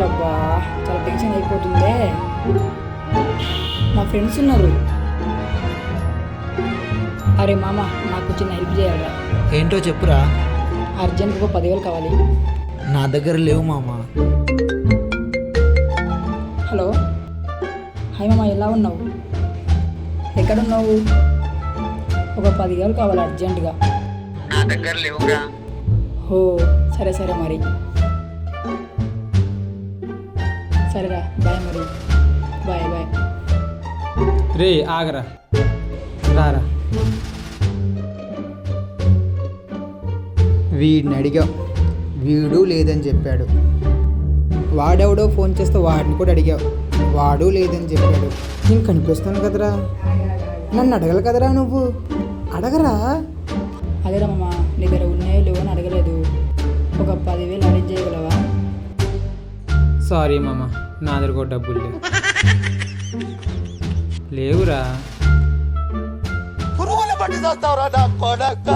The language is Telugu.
అబ్బా చాలా టెన్షన్ అయిపోతుందే. మా ఫ్రెండ్స్ ఉన్నారు. అరే మామ, నాకు చిన్న హెల్ప్ చేయాలరా. ఏంటో చెప్పురా. అర్జెంట్గా 10,000 కావాలి. నా దగ్గర లేవు మామ. హలో, హాయ్ మామ, ఎలా ఉన్నావు? ఎక్కడున్నావు? ఒక 10,000 కావాలి అర్జెంటుగా. నా దగ్గర లేవురా. ఓ సరే సరే మరి. సరేరా, బాయ్ మరి. Bye bye. రే ఆగరా, రారా. వీడిని అడిగాం, వీడు లేదని చెప్పాడు. వాడెవడో ఫోన్ చేస్తే వాడిని కూడా అడిగావు, వాడు లేదని చెప్పాడు. నేను కనిపిస్తాను కదరా, నన్ను అడగలు కదరా, నువ్వు అడగరా. అదేరా మామ, నీ దగ్గర ఉన్నాయో లేవో అని అడగలేదు. ఒక 10,000 అరేంజ్ చేయగలవా? సారీ మామ, నా దగ్గర కూడా డబ్బులు లేవురా. పురుగుల పట్టి చేస్తావురా నా కొడక.